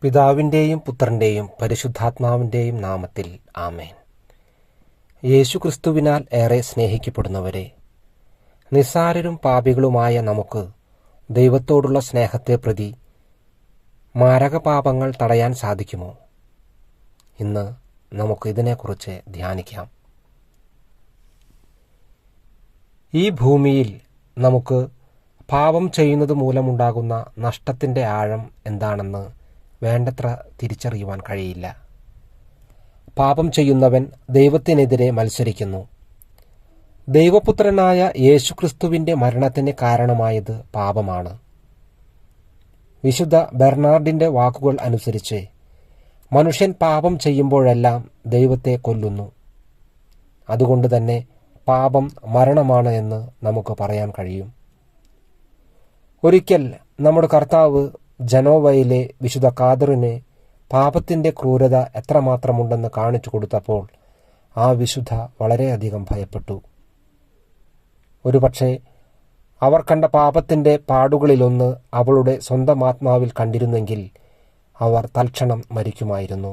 പിതാവിൻ്റെയും പുത്രൻ്റെയും പരിശുദ്ധാത്മാവിൻ്റെയും നാമത്തിൽ ആമേൻ. യേശുക്രിസ്തുവിനാൽ ഏറെ സ്നേഹിക്കപ്പെടുന്നവരെ, നിസ്സാരരും പാപികളുമായ നമുക്ക് ദൈവത്തോടുള്ള സ്നേഹത്തെ പ്രതി മാരകപാപങ്ങൾ തടയാൻ സാധിക്കുമോ? ഇന്ന് നമുക്ക് ഇതിനെക്കുറിച്ച് ധ്യാനിക്കാം. ഈ ഭൂമിയിൽ നമുക്ക് പാപം ചെയ്യുന്നത് മൂലമുണ്ടാകുന്ന നഷ്ടത്തിൻ്റെ ആഴം എന്താണെന്ന് വേണ്ടത്ര തിരിച്ചറിയുവാൻ കഴിയില്ല. പാപം ചെയ്യുന്നവൻ ദൈവത്തിനെതിരെ മത്സരിക്കുന്നു. ദൈവപുത്രനായ യേശുക്രിസ്തുവിൻ്റെ മരണത്തിന് കാരണമായത് പാപമാണ്. വിശുദ്ധ ബെർണാർഡിൻ്റെ വാക്കുകൾ അനുസരിച്ച് മനുഷ്യൻ പാപം ചെയ്യുമ്പോഴെല്ലാം ദൈവത്തെ കൊല്ലുന്നു. അതുകൊണ്ട് തന്നെ പാപം മരണമാണ് എന്ന് നമുക്ക് പറയാൻ കഴിയും. ഒരിക്കൽ നമ്മുടെ കർത്താവ് ജനോവയിലെ വിശുദ്ധ ഖാദറിന് പാപത്തിൻ്റെ ക്രൂരത എത്രമാത്രമുണ്ടെന്ന് കാണിച്ചു കൊടുത്തപ്പോൾ ആ വിശുദ്ധ വളരെയധികം ഭയപ്പെട്ടു. ഒരുപക്ഷെ അവർ കണ്ട പാപത്തിൻ്റെ പാടുകളിലൊന്ന് അവളുടെ സ്വന്തം ആത്മാവിൽ കണ്ടിരുന്നെങ്കിൽ അവർ തൽക്ഷണം മരിക്കുമായിരുന്നു.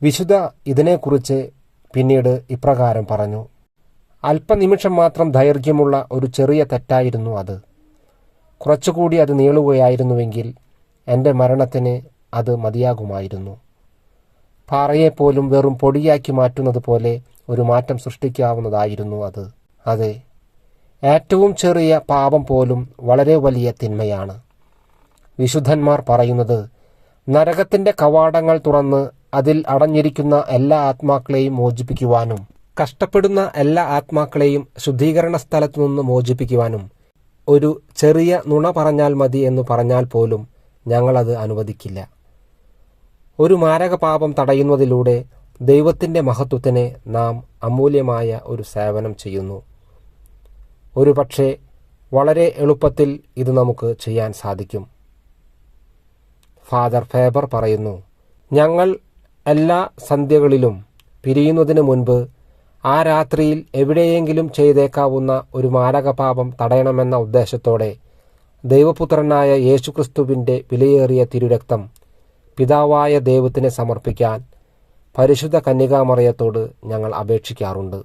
വിശുദ്ധ ഇതിനെക്കുറിച്ച് പിന്നീട് ഇപ്രകാരം പറഞ്ഞു: അല്പനിമിഷം മാത്രം ദൈർഘ്യമുള്ള ഒരു ചെറിയ തെറ്റായിരുന്നു അത്. കുറച്ചുകൂടി അത് നീളുകയായിരുന്നുവെങ്കിൽ എൻ്റെ മരണത്തിന് അത് മതിയാകുമായിരുന്നു. പാറയെപ്പോലും വെറും പൊടിയാക്കി മാറ്റുന്നത് പോലെ ഒരു മാറ്റം സൃഷ്ടിക്കാവുന്നതായിരുന്നു അത്. അതെ, ഏറ്റവും ചെറിയ പാപം പോലും വളരെ വലിയ തിന്മയാണ്. വിശുദ്ധന്മാർ പറയുന്നത്, നരകത്തിൻ്റെ കവാടങ്ങൾ തുറന്ന് അതിൽ അടഞ്ഞിരിക്കുന്ന എല്ലാ ആത്മാക്കളെയും മോചിപ്പിക്കുവാനും കഷ്ടപ്പെടുന്ന എല്ലാ ആത്മാക്കളെയും ശുദ്ധീകരണ സ്ഥലത്തു നിന്ന് മോചിപ്പിക്കുവാനും ഒരു ചെറിയ നുണ പറഞ്ഞാൽ മതി എന്ന് പറഞ്ഞാൽ പോലും ഞങ്ങളത് അനുവദിക്കില്ല. ഒരു മാരകപാപം തടയുന്നതിലൂടെ ദൈവത്തിൻ്റെ മഹത്വത്തിന് നാം അമൂല്യമായ ഒരു സേവനം ചെയ്യുന്നു. ഒരുപക്ഷെ വളരെ എളുപ്പത്തിൽ ഇത് നമുക്ക് ചെയ്യാൻ സാധിക്കും. ഫാദർ ഫേബർ പറയുന്നു, ഞങ്ങൾ എല്ലാ സന്ധ്യകളിലും പിരിയുന്നതിന് മുൻപ് ആ രാത്രിയിൽ എവിടെയെങ്കിലും ചെയ്തേക്കാവുന്ന ഒരു മാരകപാപം തടയണമെന്ന ഉദ്ദേശത്തോടെ ദൈവപുത്രനായ യേശുക്രിസ്തുവിൻ്റെ വിലയേറിയ തിരുരക്തം പിതാവായ ദൈവത്തിന് സമർപ്പിക്കാൻ പരിശുദ്ധ കന്യകാമറിയത്തോട് ഞങ്ങൾ അപേക്ഷിക്കാറുണ്ട്.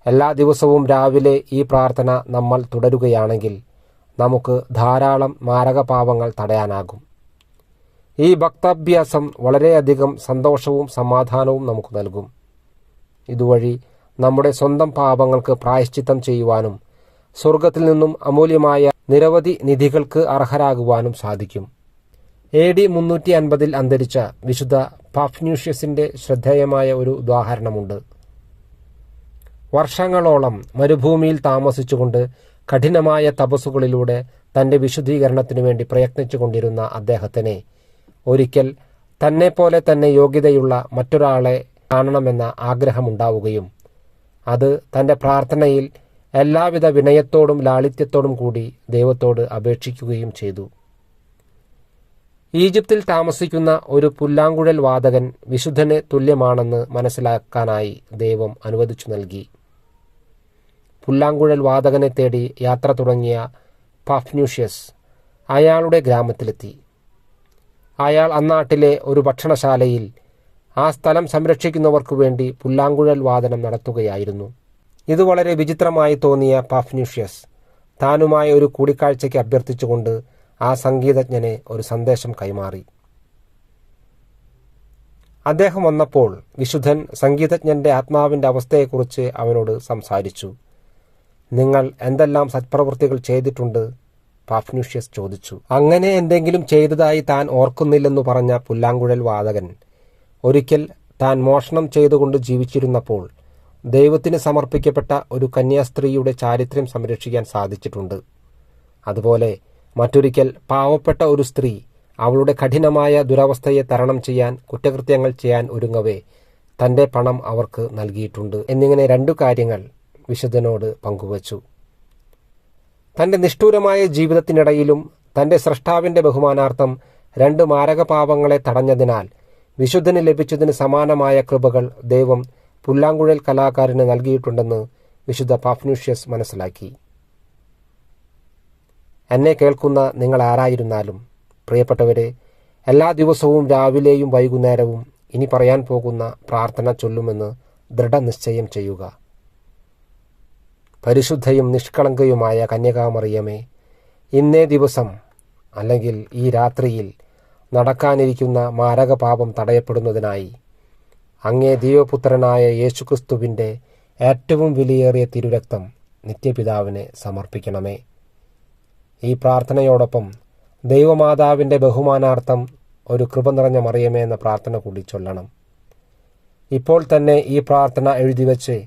എല്ലാ ദിവസവും രാവിലെ ഈ പ്രാർത്ഥന നമ്മൾ തുടരുകയാണെങ്കിൽ നമുക്ക് ധാരാളം മാരകപാപങ്ങൾ തടയാനാകും. ഈ ഭക്താഭ്യാസം വളരെയധികം സന്തോഷവും സമാധാനവും നമുക്ക് നൽകും. ഇതുവഴി നമ്മുടെ സ്വന്തം പാപങ്ങൾക്ക് പ്രായശ്ചിത്തം ചെയ്യുവാനും സ്വർഗത്തിൽ നിന്നും അമൂല്യമായ നിരവധി നിധികൾക്ക് അർഹരാകുവാനും സാധിക്കും. AD 350 അന്തരിച്ച വിശുദ്ധ പാഫ്ന്യൂഷ്യസിൻ്റെ ശ്രദ്ധേയമായ ഒരു ഉദാഹരണമുണ്ട്. വർഷങ്ങളോളം മരുഭൂമിയിൽ താമസിച്ചുകൊണ്ട് കഠിനമായ തപസ്സുകളിലൂടെ തൻ്റെ വിശുദ്ധീകരണത്തിനു വേണ്ടി പ്രയത്നിച്ചു കൊണ്ടിരുന്ന അദ്ദേഹത്തിന് ഒരിക്കൽ തന്നെപ്പോലെ തന്നെ യോഗ്യതയുള്ള മറ്റൊരാളെ കാണണമെന്ന ആഗ്രഹമുണ്ടാവുകയും അത് തൻ്റെ പ്രാർത്ഥനയിൽ എല്ലാവിധ വിനയത്തോടും ലാളിത്യത്തോടും കൂടി ദൈവത്തോട് അപേക്ഷിക്കുകയും ചെയ്തു. ഈജിപ്തിൽ താമസിക്കുന്ന ഒരു പുല്ലാങ്കുഴൽ വാദകൻ വിശുദ്ധന് തുല്യമാണെന്ന് മനസ്സിലാക്കാനായി ദൈവം അനുവദിച്ചു നൽകി. പുല്ലാങ്കുഴൽ വാദകനെ തേടി യാത്ര തുടങ്ങിയ പാഫ്ന്യൂഷ്യസ് അയാളുടെ ഗ്രാമത്തിലെത്തി. അയാൾ അന്നാട്ടിലെ ഒരു ഭക്ഷണശാലയിൽ ആ സ്ഥലം സംരക്ഷിക്കുന്നവർക്കു വേണ്ടി പുല്ലാങ്കുഴൽ വാദനം നടത്തുകയായിരുന്നു. ഇത് വളരെ വിചിത്രമായി തോന്നിയ പാഫ്ന്യൂഷ്യസ് താനുമായ ഒരു കൂടിക്കാഴ്ചയ്ക്ക് അഭ്യർത്ഥിച്ചുകൊണ്ട് ആ സംഗീതജ്ഞനെ ഒരു സന്ദേശം കൈമാറി. അദ്ദേഹം വന്നപ്പോൾ വിശുദ്ധൻ സംഗീതജ്ഞന്റെ ആത്മാവിൻ്റെ അവസ്ഥയെക്കുറിച്ച് അവനോട് സംസാരിച്ചു. നിങ്ങൾ എന്തെല്ലാം സത്പ്രവൃത്തികൾ ചെയ്തിട്ടുണ്ട്? പാഫ്ന്യൂഷ്യസ് ചോദിച്ചു. അങ്ങനെ എന്തെങ്കിലും ചെയ്തതായി താൻ ഓർക്കുന്നില്ലെന്നു പറഞ്ഞ പുല്ലാങ്കുഴൽ വാദകൻ ഒരിക്കൽ താൻ മോഷണം ചെയ്തുകൊണ്ട് ജീവിച്ചിരുന്നപ്പോൾ ദൈവത്തിന് സമർപ്പിക്കപ്പെട്ട ഒരു കന്യാസ്ത്രീയുടെ ചാരിത്രം സംരക്ഷിക്കാൻ സാധിച്ചിട്ടുണ്ട്. അതുപോലെ മറ്റൊരിക്കൽ പാവപ്പെട്ട ഒരു സ്ത്രീ അവളുടെ കഠിനമായ ദുരവസ്ഥയെ തരണം ചെയ്യാൻ കുറ്റകൃത്യങ്ങൾ ചെയ്യാൻ ഒരുങ്ങവേ തൻ്റെ പണം അവർക്ക് നൽകിയിട്ടുണ്ട് എന്നിങ്ങനെ 2 കാര്യങ്ങൾ വിശുദ്ധനോട് പങ്കുവച്ചു. തൻ്റെ നിഷ്ഠൂരമായ ജീവിതത്തിനിടയിലും തൻ്റെ സ്രഷ്ടാവിൻ്റെ ബഹുമാനാർത്ഥം 2 മാരകപാപങ്ങളെ തടഞ്ഞതിനാൽ വിശുദ്ധന് ലഭിച്ചതിന് സമാനമായ കൃപകൾ ദൈവം പുല്ലാങ്കുഴൽ കലാകാരന് നൽകിയിട്ടുണ്ടെന്ന് വിശുദ്ധ പാഫ്ന്യൂഷ്യസ് മനസ്സിലാക്കി. എന്നെ കേൾക്കുന്ന നിങ്ങൾ ആരായിരുന്നാലും പ്രിയപ്പെട്ടവരെ, എല്ലാ ദിവസവും രാവിലെയും വൈകുന്നേരവും ഇനി പറയാൻ പോകുന്ന പ്രാർത്ഥന ചൊല്ലുമെന്ന് ദൃഢനിശ്ചയം ചെയ്യുക. പരിശുദ്ധയും നിഷ്കളങ്കയുമായ കന്യകാമറിയമേ, ഇന്നേ ദിവസം അല്ലെങ്കിൽ ഈ രാത്രിയിൽ നടക്കാനിരിക്കുന്ന മാരകപാപം തടയപ്പെടുന്നതിനായി അങ്ങേ ദൈവപുത്രനായ യേശുക്രിസ്തുവിൻ്റെ ഏറ്റവും വിലയേറിയ തിരുരക്തം നിത്യപിതാവിനെ സമർപ്പിക്കണമേ. ഈ പ്രാർത്ഥനയോടൊപ്പം ദൈവമാതാവിൻ്റെ ബഹുമാനാർത്ഥം ഒരു കൃപ നിറഞ്ഞ മറിയമേ എന്ന പ്രാർത്ഥന കൂടി ചൊല്ലണം. ഇപ്പോൾ തന്നെ ഈ പ്രാർത്ഥന എഴുതിവെച്ച്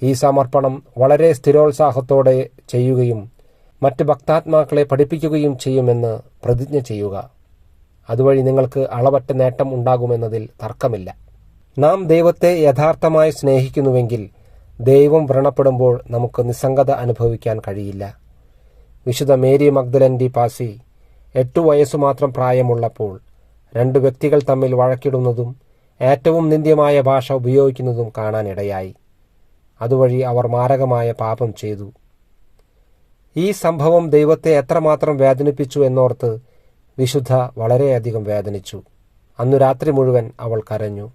ഈ സമർപ്പണം വളരെ സ്ഥിരോത്സാഹത്തോടെ ചെയ്യുകയും മറ്റ് ഭക്താത്മാക്കളെ പഠിപ്പിക്കുകയും ചെയ്യുമെന്ന് പ്രതിജ്ഞ ചെയ്യുക. അതുവഴി നിങ്ങൾക്ക് അളവറ്റ നേട്ടം ഉണ്ടാകുമെന്നതിൽ തർക്കമില്ല. നാം ദൈവത്തെ യഥാർത്ഥമായി സ്നേഹിക്കുന്നുവെങ്കിൽ ദൈവം വ്രണപ്പെടുമ്പോൾ നമുക്ക് നിസ്സംഗത അനുഭവിക്കാൻ കഴിയില്ല. വിശുദ്ധ മേരി മഗ്ദലൻ പാസി 8 വയസ്സു മാത്രം പ്രായമുള്ളപ്പോൾ 2 വ്യക്തികൾ തമ്മിൽ വഴക്കിടുന്നതും ഏറ്റവും നിന്ദ്യമായ ഭാഷ ഉപയോഗിക്കുന്നതും കാണാനിടയായി. അതുവഴി അവർ മാരകമായ പാപം ചെയ്തു. ഈ സംഭവം ദൈവത്തെ എത്രമാത്രം വേദനിപ്പിച്ചു എന്നോർത്ത് വിശുദ്ധ വളരെയധികം വേദനിച്ചു. അന്നു രാത്രി മുഴുവൻ അവൾ കരഞ്ഞു.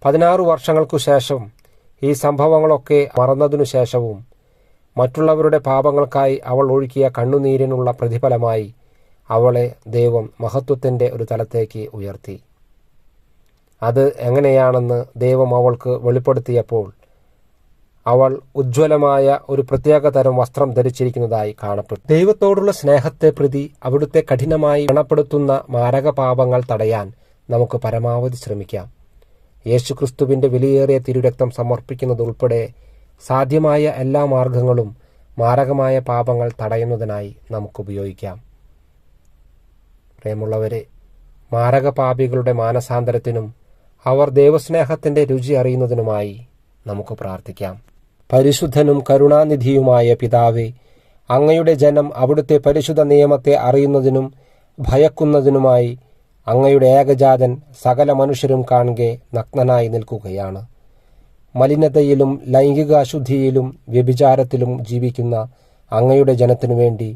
16 വർഷങ്ങൾക്കു ശേഷം ഈ സംഭവങ്ങളൊക്കെ മറന്നതിനു ശേഷവും മറ്റുള്ളവരുടെ പാപങ്ങൾക്കായി അവൾ ഒഴുക്കിയ കണ്ണുനീരിനുള്ള പ്രതിഫലമായി അവളെ ദൈവം മഹത്വത്തിൻ്റെ ഒരു തലത്തേക്ക് ഉയർത്തി. അത് എങ്ങനെയാണെന്ന് ദൈവം അവൾക്ക് വെളിപ്പെടുത്തിയപ്പോൾ അവൾ ഉജ്ജ്വലമായ ഒരു പ്രത്യേക തരം വസ്ത്രം ധരിച്ചിരിക്കുന്നതായി കാണപ്പെട്ടു. ദൈവത്തോടുള്ള സ്നേഹത്തെ പ്രതി അവിടുത്തെ കഠിനമായി ഗണപ്പെടുത്തുന്ന മാരകപാപങ്ങൾ തടയാൻ നമുക്ക് പരമാവധി ശ്രമിക്കാം. യേശുക്രിസ്തുവിൻ്റെ വിലയേറിയ തിരുരക്തം സമർപ്പിക്കുന്നതുൾപ്പെടെ സാധ്യമായ എല്ലാ മാർഗങ്ങളും മാരകമായ പാപങ്ങൾ തടയുന്നതിനായി നമുക്ക് ഉപയോഗിക്കാം. പ്രിയമുള്ളവരെ, മാരകപാപികളുടെ മാനസാന്തരത്തിനും അവർ ദൈവസ്നേഹത്തിൻ്റെ രുചി അറിയുന്നതിനുമായി നമുക്ക് പ്രാർത്ഥിക്കാം. പരിശുദ്ധനും കരുണാനിധിയുമായ പിതാവേ, അങ്ങയുടെ ജനം അവിടുത്തെ പരിശുദ്ധ നിയമത്തെ അറിയുന്നതിനും ഭയക്കുന്നതിനുമായി അങ്ങയുടെ ഏകജാതൻ സകല മനുഷ്യരും കാണുകെ നഗ്നനായി നിൽക്കുകയാണ്. മലിനതയിലും ലൈംഗിക അശുദ്ധിയിലും വ്യഭിചാരത്തിലും ജീവിക്കുന്ന അങ്ങയുടെ ജനത്തിനു വേണ്ടി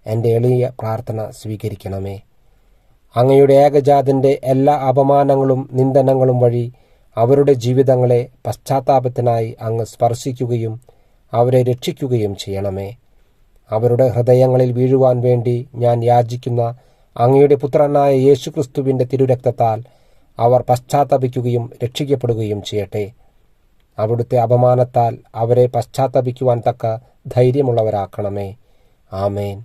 എൻ്റെ എളിയ പ്രാർത്ഥന സ്വീകരിക്കണമേ. അങ്ങയുടെ ഏകജാതൻ്റെ എല്ലാ അപമാനങ്ങളും നിന്ദനങ്ങളും വഴി അവരുടെ ജീവിതങ്ങളെ പശ്ചാത്താപത്തിനായി അങ്ങ് സ്പർശിക്കുകയും അവരെ രക്ഷിക്കുകയും ചെയ്യണമേ. അവരുടെ ഹൃദയങ്ങളിൽ വീഴുവാൻ വേണ്ടി ഞാൻ യാചിക്കുന്ന അങ്ങയുടെ പുത്രനായ യേശുക്രിസ്തുവിൻ്റെ തിരുരക്തത്താൽ അവർ പശ്ചാത്തപിക്കുകയും രക്ഷിക്കപ്പെടുകയും ചെയ്യട്ടെ. അവിടുത്തെ അപമാനത്താൽ അവരെ പശ്ചാത്തപിക്കുവാൻ തക്ക ധൈര്യമുള്ളവരാക്കണമേ. ആമേൻ.